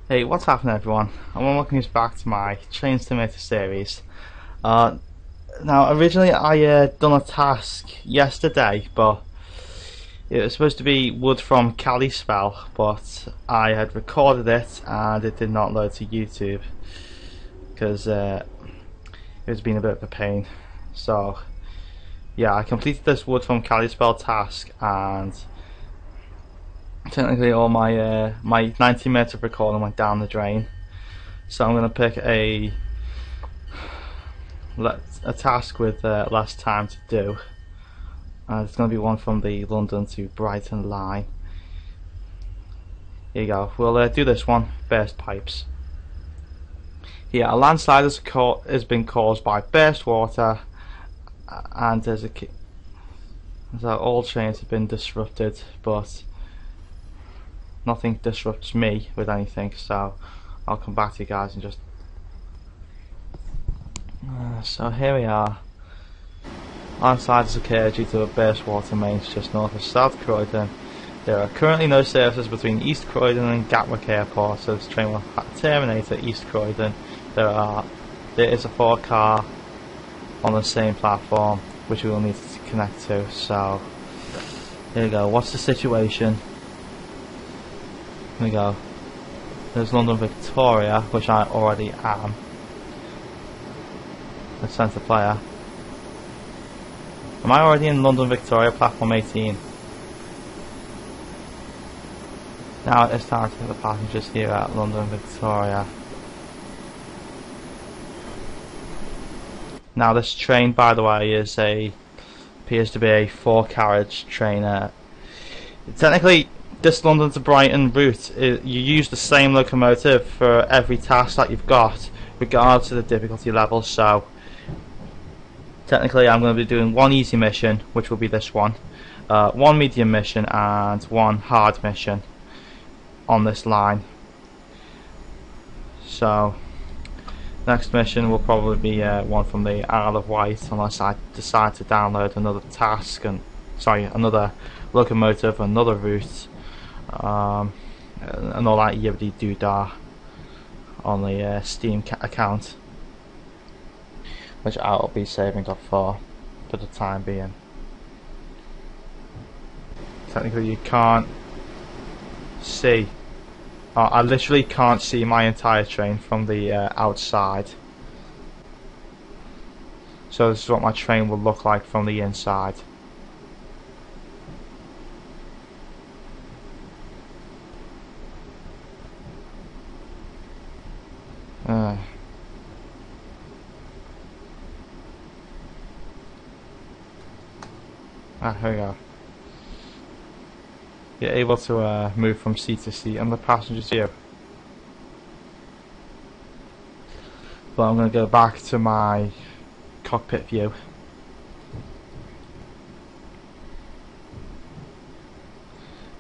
Hey, what's happening everyone? I'm welcome you back to my Train Simulator series. Uh, Now originally I done a task yesterday, but it was supposed to be wood from Kalispell, but I had recorded it and it did not load to YouTube because it was being a bit of a pain. So yeah, I completed this wood from Kalispell task, and technically all my 90 minutes of recording went down the drain. So I'm gonna pick a task with less time to do. It's going to be one from the London to Brighton line. Here you go. We'll do this one. Burst pipes. Here, a landslide has been caused by burst water, and all trains have been disrupted, but nothing disrupts me with anything. So I'll come back to you guys and just. So here we are. Landslide has occurred due to a burst water mains just north of South Croydon. There are currently no services between East Croydon and Gatwick Airport, so this train will terminate at East Croydon. There is a 4-car on the same platform which we will need to connect to. So here we go. What's the situation? Here we go. There's London Victoria, which I already am. The centre player. Am I already in London Victoria, platform 18? Now it's time to get the passengers here at London Victoria. Now this train, by the way, appears to be a 4-carriage train. Technically, this London to Brighton route, you use the same locomotive for every task that you've got, regardless of the difficulty level. So technically I'm going to be doing one easy mission, which will be this one, one medium mission and one hard mission on this line. So next mission will probably be one from the Isle of Wight, unless I decide to download another task and another locomotive, another route, and all that yibbity doo-dah on the Steam account, which I'll be saving up for the time being. Technically you can't see, I literally can't see my entire train from the outside. So this is what my train will look like from the inside. Here we go. You're able to move from seat to seat on the passenger's view. But I'm going to go back to my cockpit view.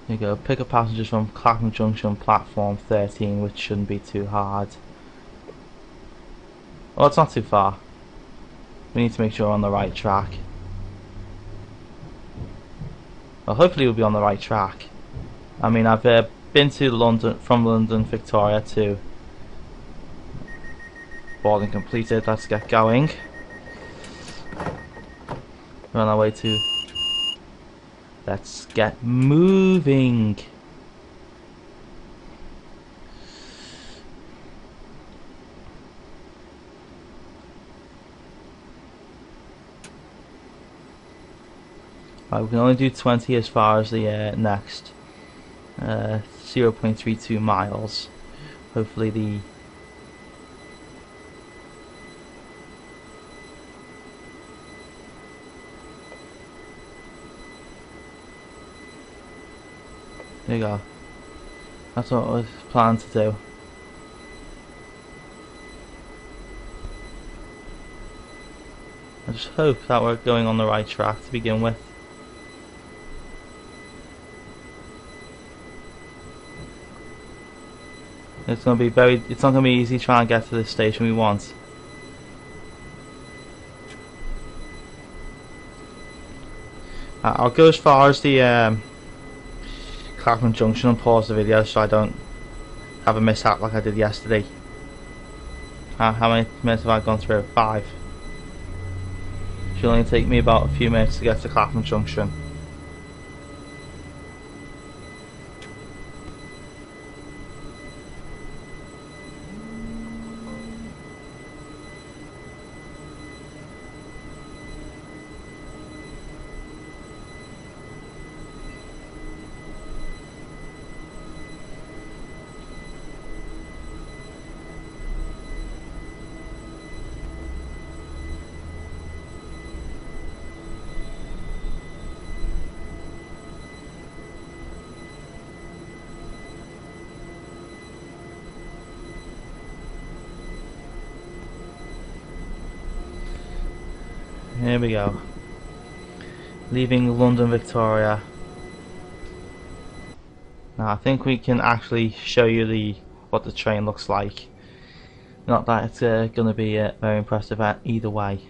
Here you go. Pick up passengers from Clapham Junction, platform 13, which shouldn't be too hard. Well, it's not too far. We need to make sure we're on the right track. Well, hopefully we'll be on the right track. I mean, I've been to London, from London Victoria to boarding completed. Let's get going. We're on our way to. Let's get moving. We can only do 20 as far as the next 0.32 miles. Hopefully the there you go. That's what I was planning to do. I just hope that we're going on the right track to begin with. It's not gonna be easy trying to get to the station we want. I'll go as far as the Clapham Junction and pause the video so I don't have a mishap like I did yesterday. How many minutes have I gone through? 5. Should only take me about a few minutes to get to Clapham Junction. Here we go. Leaving London Victoria. Now I think we can actually show you what the train looks like. Not that it's going to be very impressive either way.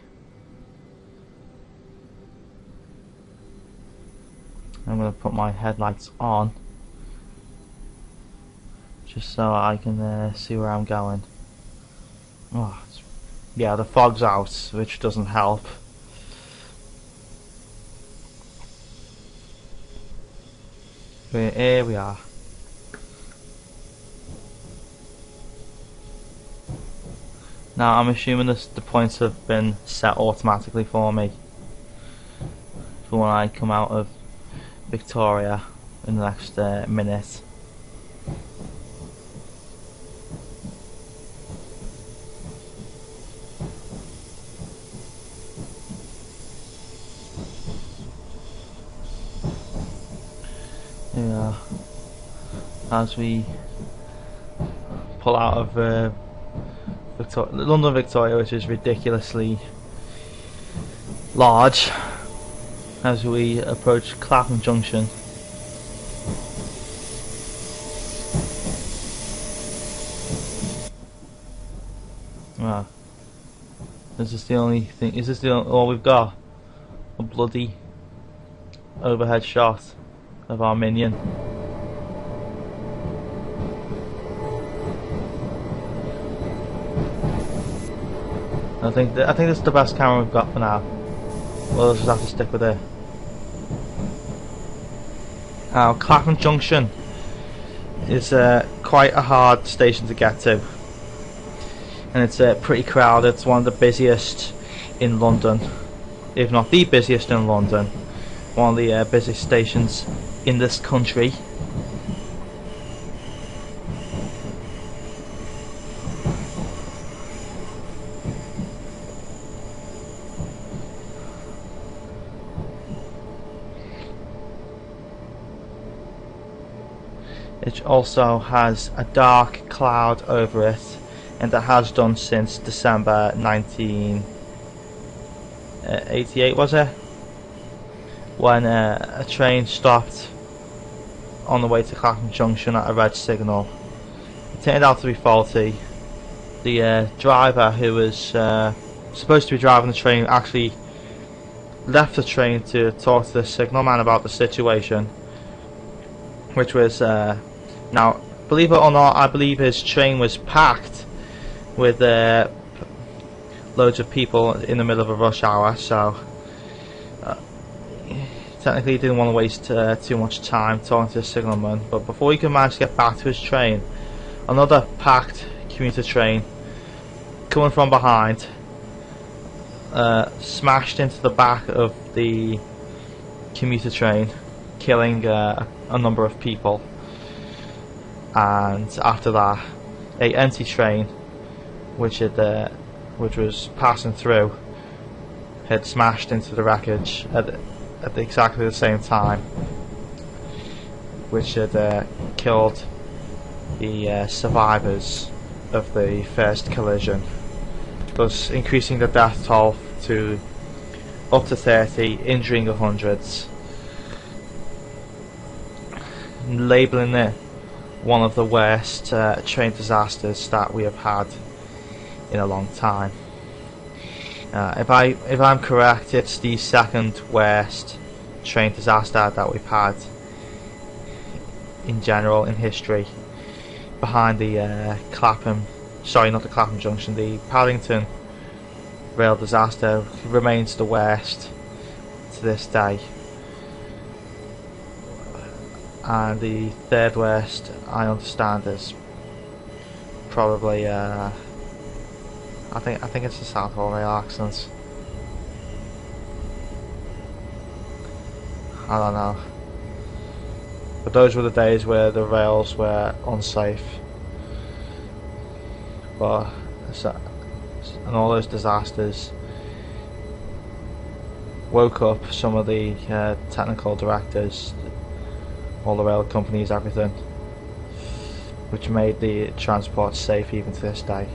I'm going to put my headlights on just so I can see where I'm going. Oh, yeah, the fog's out, which doesn't help. Here we are. Now I'm assuming the points have been set automatically for me for when I come out of Victoria in the next minute. Yeah, as we pull out of London Victoria, which is ridiculously large, as we approach Clapham Junction. Wow, is this the only thing? Is this all we've got? A bloody overhead shot of our minion. I think this is the best camera we've got for now. We'll just have to stick with it. Now Clapham Junction is quite a hard station to get to, and it's pretty crowded. It's one of the busiest in London, if not the busiest in London. One of the busiest stations in this country. It also has a dark cloud over it, and it has done since December 1988, was it? When a train stopped on the way to Clapham Junction at a red signal. It turned out to be faulty. The driver who was supposed to be driving the train actually left the train to talk to the signalman about the situation, which was now, believe it or not, I believe his train was packed with loads of people in the middle of a rush hour, so technically he didn't want to waste too much time talking to the signalman. But before he could manage to get back to his train, another packed commuter train coming from behind smashed into the back of the commuter train, killing a number of people. And after that, a empty train which was passing through had smashed into the wreckage at exactly the same time, which had killed the survivors of the first collision, thus increasing the death toll to up to 30, injuring the hundreds, labelling it one of the worst train disasters that we have had in a long time. If I'm correct, it's the second worst train disaster that we've had in general in history. behind the Clapham, sorry, not the Clapham Junction, the Paddington rail disaster remains to the west to this day. And the third worst, I understand, is probably I think it's the Southall rail accidents. I don't know. But those were the days where the rails were unsafe. But and all those disasters woke up some of the technical directors, all the rail companies, everything, which made the transport safe even to this day.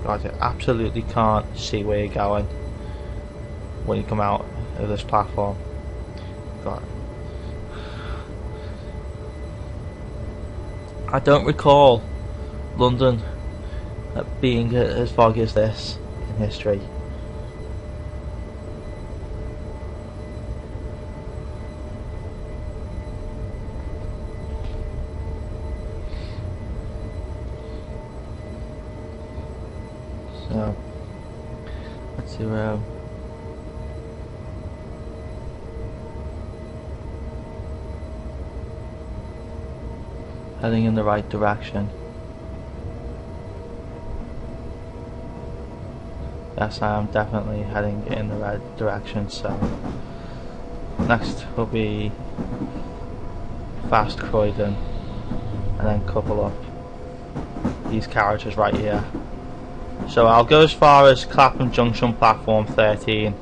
God, you absolutely can't see where you're going when you come out of this platform. God. I don't recall London being as foggy as this in history. So let's see where heading in the right direction. Yes, I am definitely heading in the right direction. So next will be East Croydon, and then couple up these carriages right here. So I'll go as far as Clapham Junction platform 13,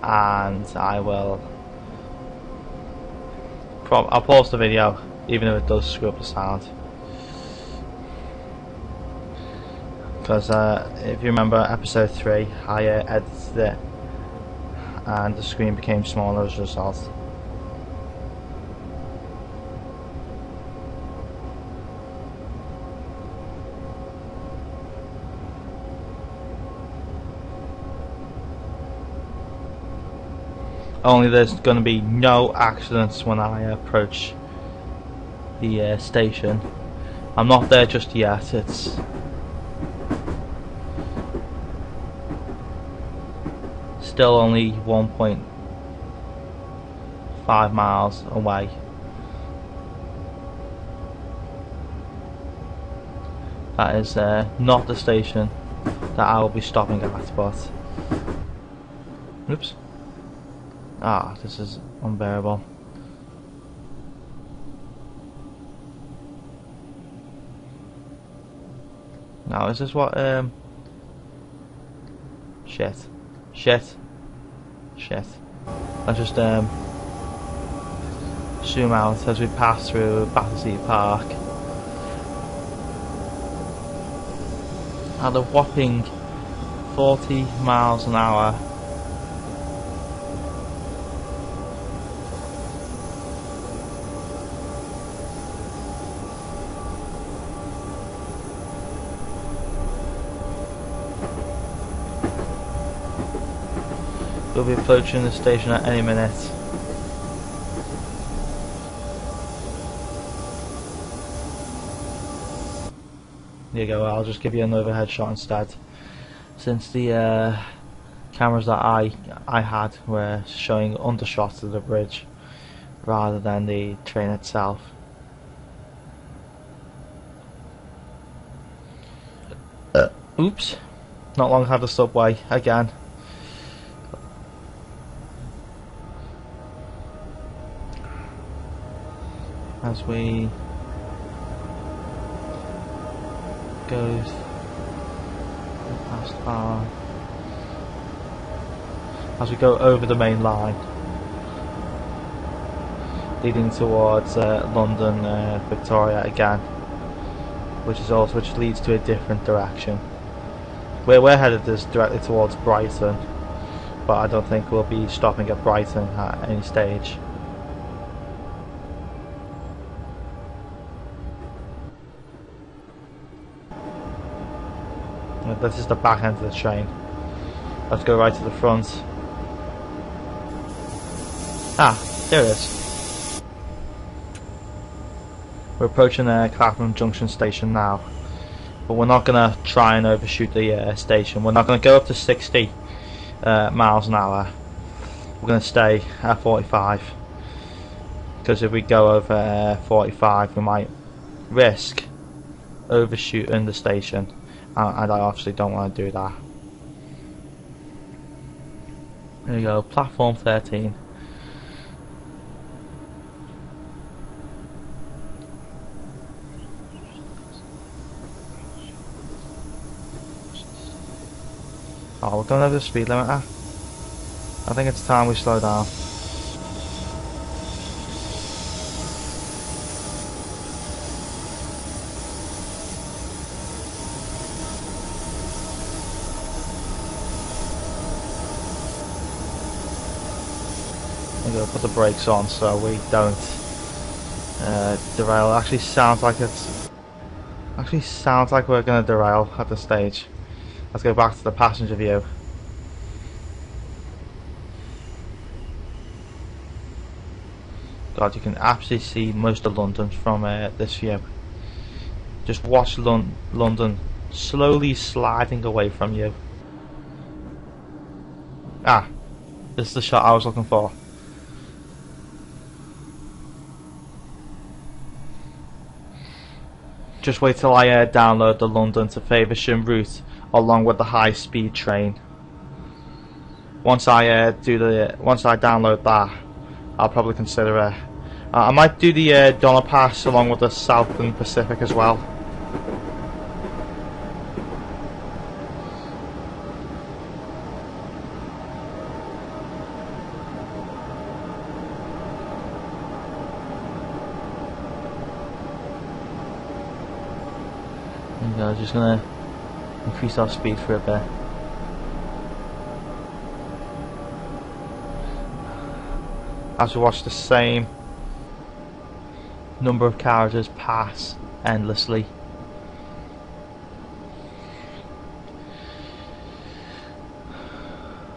and I'll pause the video even if it does screw up the sound, because if you remember episode 3, I edited it and the screen became smaller as a result. Only there's going to be no accidents when I approach the station. I'm not there just yet. It's still only 1.5 miles away. That is not the station that I will be stopping at, but oops. Ah, this is unbearable. Now, is this what, shit. Let's just, zoom out as we pass through Battersea Park. At a whopping 40 miles an hour. We'll be approaching the station at any minute. There you go, I'll just give you an overhead shot instead, since the cameras that I had were showing undershots of the bridge rather than the train itself. Oops, not long had the subway again. As we go past as we go over the main line, leading towards London, Victoria again, which leads to a different direction. Where we're headed is directly towards Brighton, but I don't think we'll be stopping at Brighton at any stage. This is the back end of the train. Let's go right to the front. Ah, there it is. We're approaching Clapham Junction station now, but we're not going to try and overshoot the station. We're not going to go up to 60 miles an hour. We're going to stay at 45, because if we go over 45 we might risk overshooting the station, and I obviously don't want to do that. There you go, platform 13. Oh, we're going over the speed limiter. I think it's time we slow down. I'm going to put the brakes on so we don't derail. It actually sounds like we're going to derail at this stage. Let's go back to the passenger view. God, you can absolutely see most of London from this view. Just watch London slowly sliding away from you. Ah, this is the shot I was looking for. Just wait till I download the London to Faversham route along with the high-speed train. Once I download that, I'll probably consider it. I might do the Donner Pass along with the Southern Pacific as well. And I'm just gonna increase our speed for a bit. As we watch the same number of carriages pass endlessly.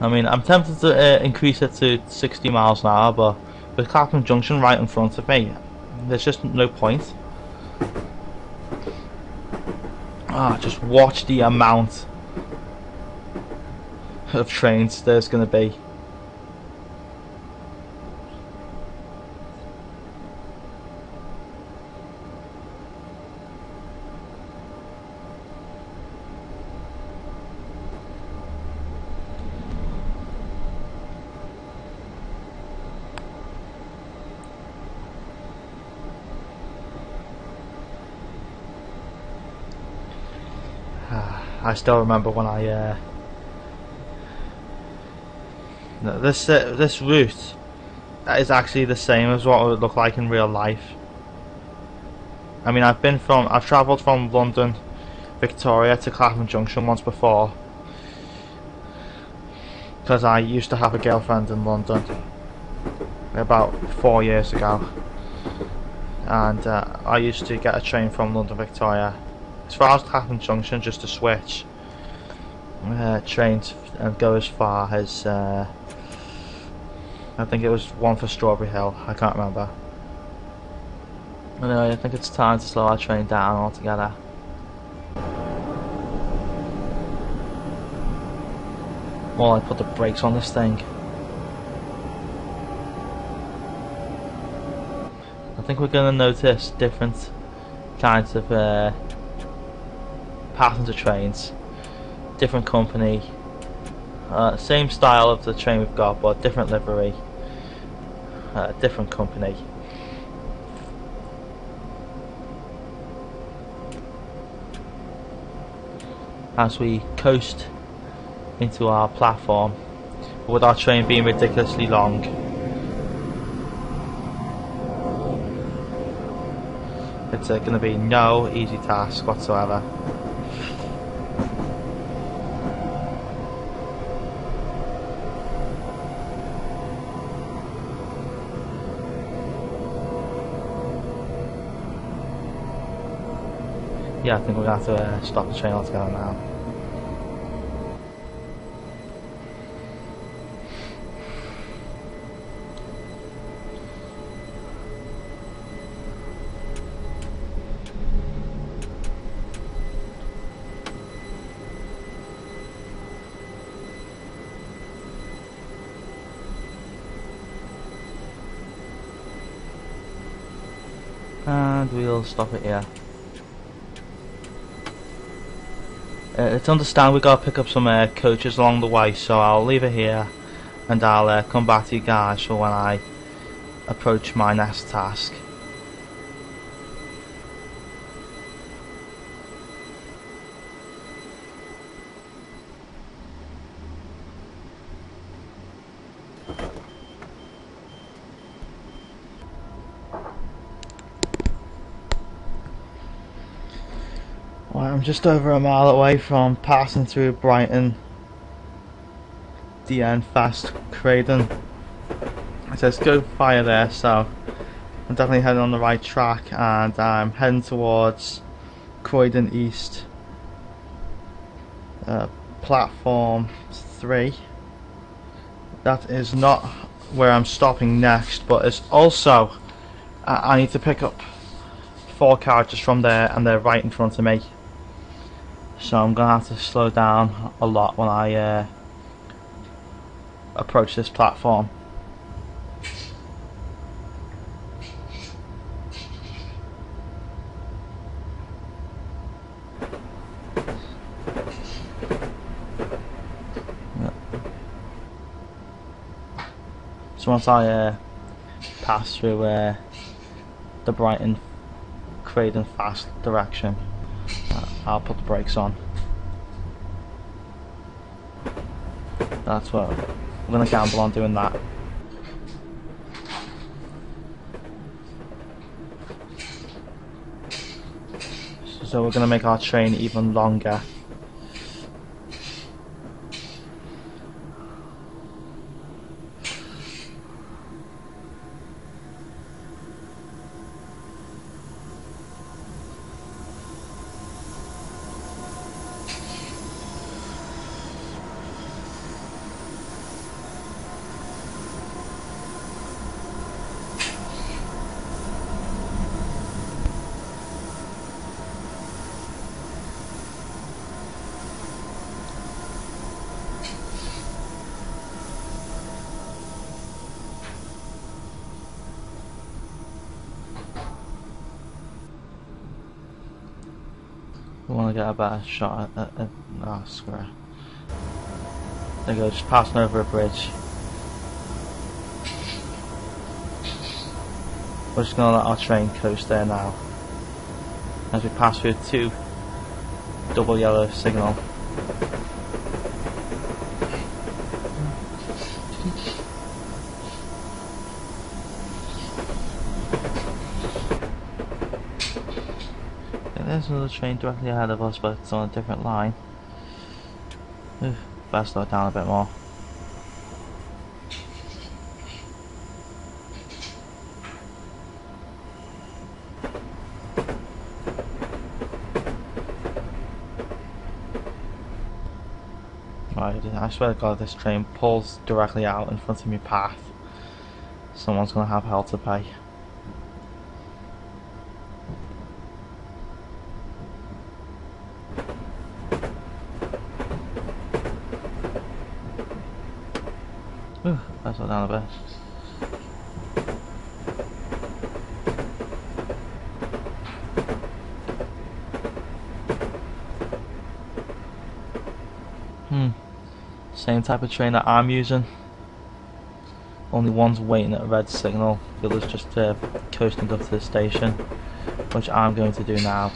I mean, I'm tempted to increase it to 60 miles an hour, but with Clapham Junction right in front of me, there's just no point. Just watch the amount of trains there's going to be. I still remember when I this route is actually the same as what it would look like in real life. I mean, I've travelled from London, Victoria to Clapham Junction once before, because I used to have a girlfriend in London about 4 years ago, and I used to get a train from London Victoria as far as Clapham Junction just to switch trains and go as far as I think it was one for Strawberry Hill. I can't remember. Anyway, I think it's time to slow our train down altogether. While I put the brakes on this thing. I think we're going to notice different kinds of passenger trains, different company, same style of the train we've got but different livery, different company. As we coast into our platform, with our train being ridiculously long, it's going to be no easy task whatsoever. Yeah, I think we're going to have to stop the train altogether now. And we'll stop it here. It's understand we gotta pick up some coaches along the way, so I'll leave it here and I'll come back to you guys for when I approach my next task. Well, I'm just over a mile away from passing through Brighton, the end fast Croydon. It says go fire there, so I'm definitely heading on the right track, and I'm heading towards Croydon East, platform 3. That is not where I'm stopping next, but it's also I need to pick up 4 characters from there, and they're right in front of me, so I'm gonna have to slow down a lot when I approach this platform. So once I pass through the Brighton Croydon fast direction, I'll put the brakes on. That's what I'm gonna gamble on doing that. So we're gonna make our train even longer. We want to get a better shot at square. There you go, just passing over a bridge. We're just going to let our train coast there now, as we pass through 2 double yellow signal. There's another train directly ahead of us, but it's on a different line. Better slow it down a bit more. Right, I swear to God, this train pulls directly out in front of my path. Someone's gonna have hell to pay. Let's slow down a bit. Same type of train that I'm using. Only one's waiting at a red signal, the other's just coasting up to the station, which I'm going to do now.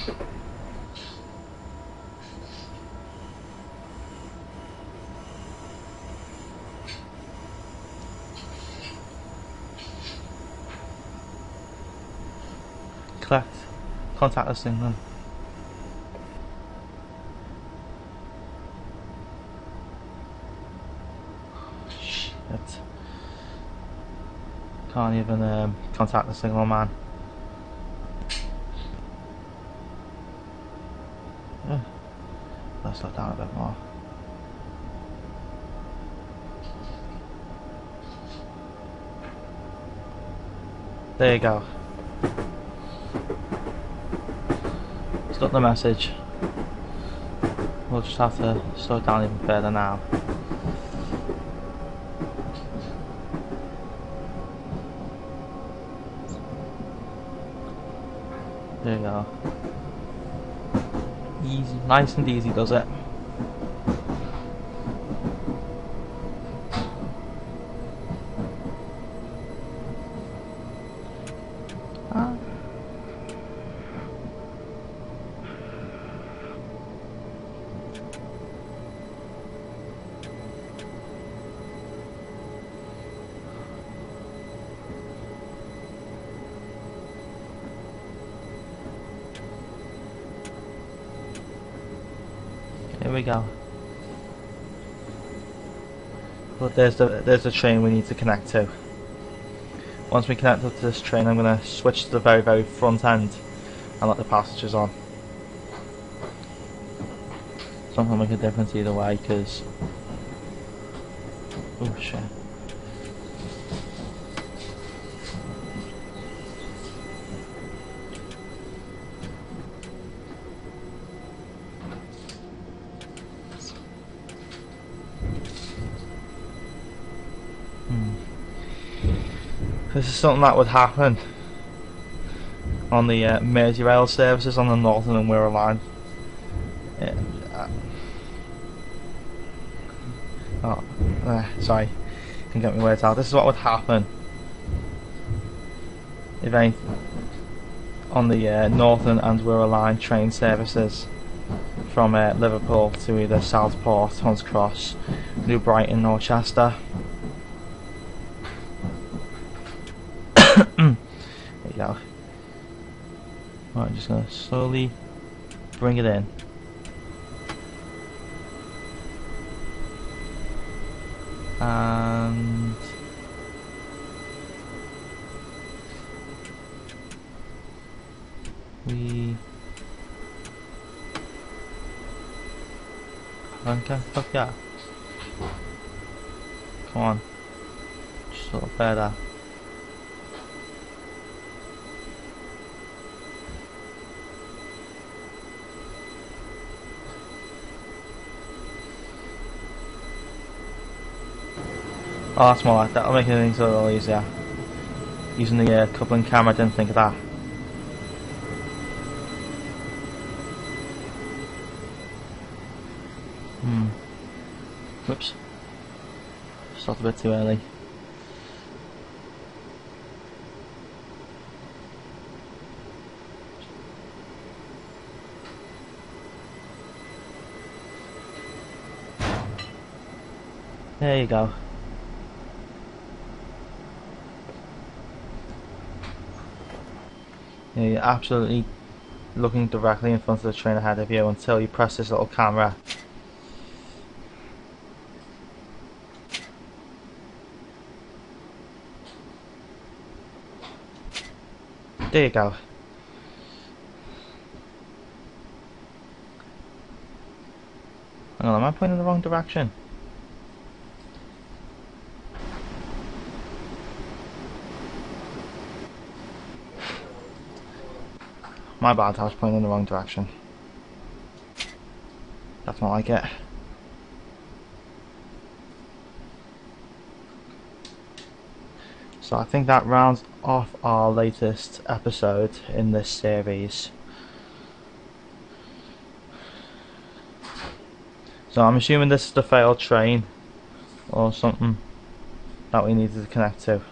Contact the signal. Shit. Can't even contact the signal man. Let's slow down a bit more. There you go. Got the message. We'll just have to slow it down even further now. There you go. Easy, nice and easy does it. Ah. Here we go. But there's the train we need to connect to. Once we connect up to this train, I'm going to switch to the very front end and let the passengers on. It's not going to make a difference either way, because... oh shit. This is something that would happen on the Merseyrail services on the Northern and Wirral line. Sorry, can get my words out. This is what would happen if any on the Northern and Wirral line train services from Liverpool to either Southport, Hunts Cross, New Brighton or Chester. There you go. Right, I'm just going to slowly bring it in. And we okay, fuck yeah. Come on. Just a little further. Oh, that's more like that. That'll make things a little easier. Using the coupling camera, I didn't think of that. Whoops. Stopped a bit too early. There you go. Yeah, you're absolutely looking directly in front of the train ahead of you until you press this little camera. There you go. Hang on, am I pointing in the wrong direction? My bad, I was pointing in the wrong direction. That's not like it. So I think that rounds off our latest episode in this series. So I'm assuming this is the failed train or something that we needed to connect to.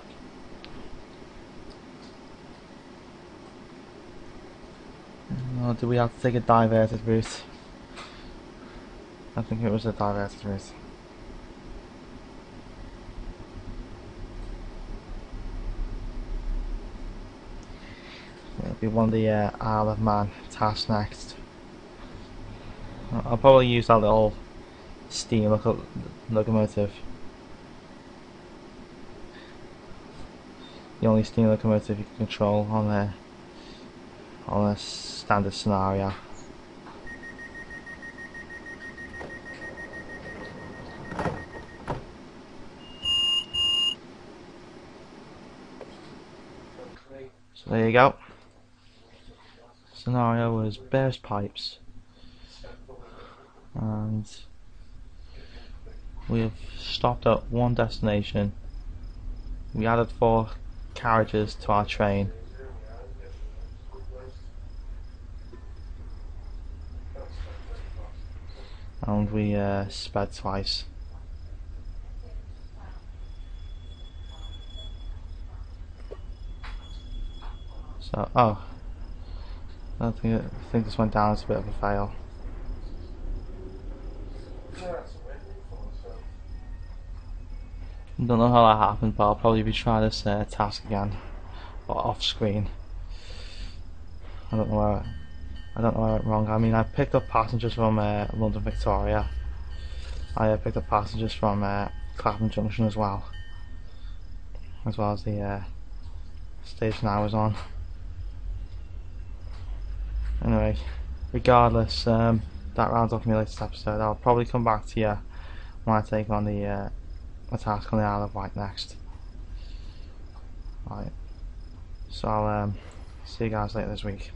Or do we have to take a diverted route? I think it was a diverted route. It'll be one of the Isle of Man tasks next. I'll probably use that little steam locomotive. The only steam locomotive you can control on a standard scenario. So there you go. Scenario was burst pipes, and we've stopped at one destination. We added 4 carriages to our train, and we sped twice. So, oh, I think this went down as a bit of a fail. Don't know how that happened, but I'll probably be trying this task again, but off screen. I don't know where I went wrong. I mean, I picked up passengers from London Victoria. I picked up passengers from Clapham Junction as well as the station I was on. Anyway, regardless, that rounds off my latest episode. I'll probably come back to you when I take on the task on the Isle of Wight next. Right, so I'll see you guys later this week.